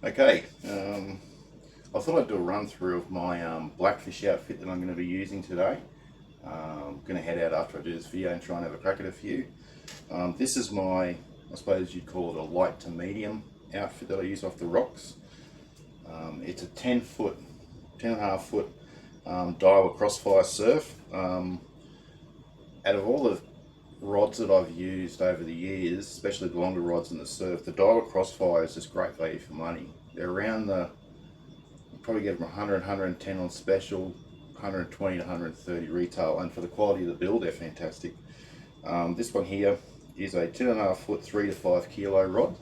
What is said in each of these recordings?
Okay, I thought I'd do a run through of my Blackfish outfit that I'm going to be using today. I'm going to head out after I do this video and try and have a crack at a few. This is my, I suppose you'd call it a light to medium outfit that I use off the rocks. It's a 10 foot, 10.5 foot Daiwa Crossfire surf. Out of all the rods that I've used over the years, especially the longer rods in the surf, the Daiwa Crossfire is just great value for money. They're around the, you probably get them 100, 110 on special, 120 to 130 retail, and for the quality of the build, they're fantastic. This one here is a 2.5 foot, 3 to 5 kilo rod.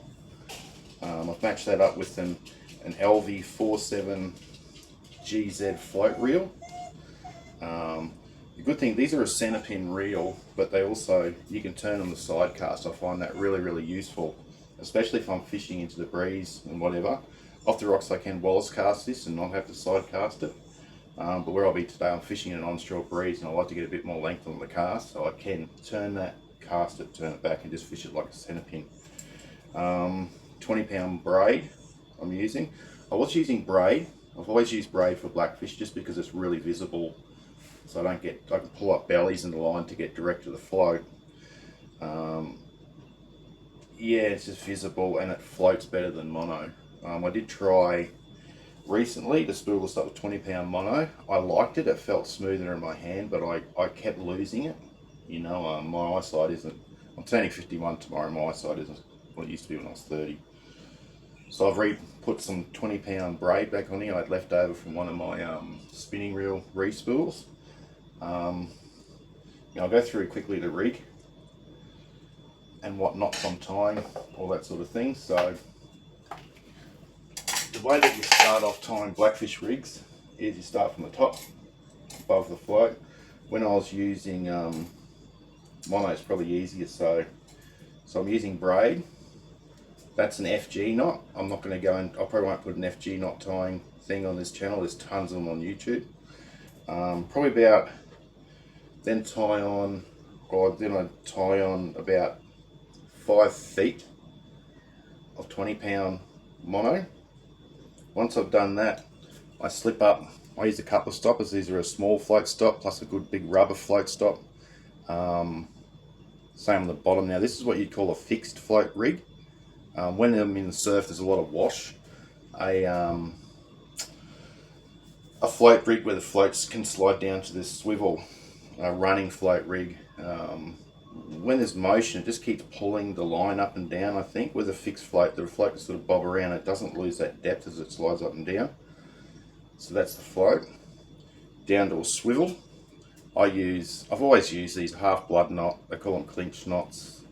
I've matched that up with an LV 47 GZ float reel. The good thing, these are a center pin reel, but they also, you can turn them to side cast. I find that really useful, especially if I'm fishing into the breeze and whatever. Off the rocks I can Wallace cast this and not have to side cast it. But where I'll be today, I'm fishing in an onshore breeze and I like to get a bit more length on the cast, so I can turn that, cast it, turn it back and just fish it like a center pin. 20-pound braid I'm using. I was using braid. I've always used braid for blackfish just because it's really visible, so I can pull up bellies in the line to get direct to the float. Yeah, it's just visible and it floats better than mono. I did try recently to spool this up with 20-pound mono. I liked it, it felt smoother in my hand, but I kept losing it. You know, my eyesight isn't, I'm turning 51 tomorrow, my eyesight isn't what it used to be when I was 30. So I've put some 20-pound braid back on here I'd left over from one of my spinning reel re-spools. I'll go through quickly the rig and what knots I'm tying, all that sort of thing. So the way that you start off tying blackfish rigs is you start from the top, above the float. When I was using mono, it's probably easier, so I'm using braid. That's an FG knot. I'm not going to go and, I probably won't put an FG knot tying thing on this channel. There's tons of them on YouTube. Probably about, then I tie on about 5 feet of 20-pound mono. Once I've done that, I slip up. I use a couple of stoppers. These are a small float stop plus a good big rubber float stop. Same on the bottom. Now this is what you'd call a fixed float rig. When I'm in the surf, there's a lot of wash. A float rig where the floats can slide down to this swivel, a running float rig. When there's motion, it just keeps pulling the line up and down. I think with a fixed float, the float can sort of bob around. It doesn't lose that depth as it slides up and down. So that's the float. Down to a swivel. I've always used these half blood knot. They call them clinch knots.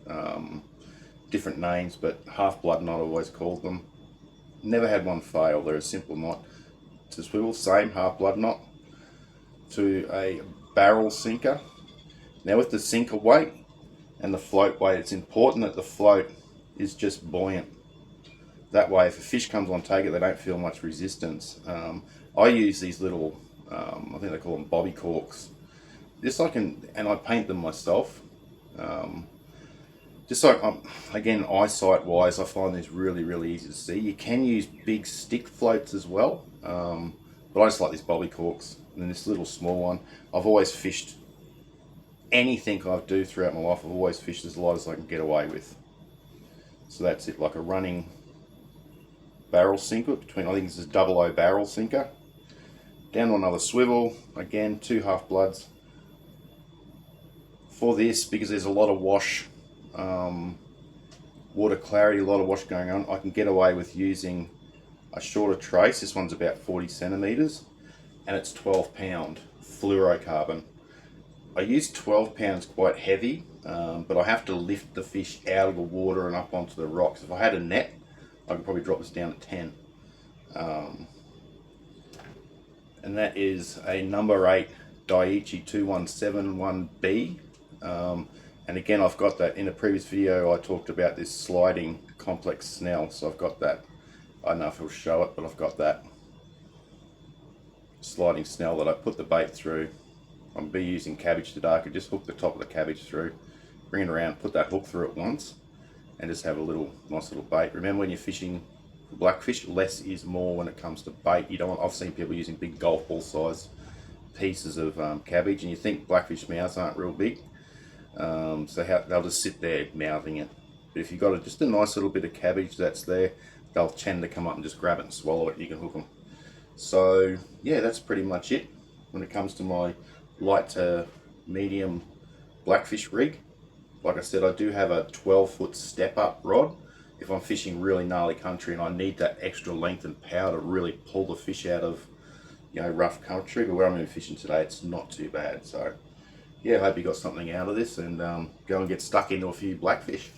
Different names, but half blood knot I've always called them. Never had one fail. They're a simple knot. To swivel, same half blood knot. To a barrel sinker. Now with the sinker weight and the float weight, it's important that the float is just buoyant. That way if a fish comes on take it, they don't feel much resistance. I use these little, I think they call them bobby corks. Just so I can, and I paint them myself. Just so, again, eyesight wise, I find these really easy to see. You can use big stick floats as well, but I just like these bobby corks. And then this little small one. I've always fished, anything I do throughout my life, I've always fished as light as I can get away with. So that's it, like a running barrel sinker between, I think this is 00 barrel sinker. Down to another swivel, again, 2 half bloods. For this, because there's a lot of wash, water clarity, a lot of wash going on, I can get away with using a shorter trace. This one's about 40 centimeters and it's 12-pound fluorocarbon. I use 12 pounds quite heavy, but I have to lift the fish out of the water and up onto the rocks. If I had a net, I could probably drop this down to 10. And that is a number 8 Daiichi 2171B. And again, I've got that in a previous video. I talked about this sliding complex snell, so I've got that. I don't know if it'll show it, but I've got that sliding snell that I put the bait through. I'll be using cabbage today. I could just hook the top of the cabbage through, bring it around, put that hook through it once, and just have a nice little bait. Remember when you're fishing for blackfish. Less is more when it comes to bait. You don't want, I've seen people using big golf ball size pieces of cabbage, and you think blackfish mouths aren't real big, so they'll just sit there mouthing it. But if you've got just a nice little bit of cabbage that's there, they'll tend to come up and just grab it and swallow it, and you can hook them. So yeah, that's pretty much it when it comes to my light to medium blackfish rig. Like I said, I do have a 12-foot step up rod if I'm fishing really gnarly country and I need that extra length and power to really pull the fish out of, you know, rough country. But where I'm going to be fishing today, it's not too bad. So yeah, I hope you got something out of this, and go and get stuck into a few blackfish.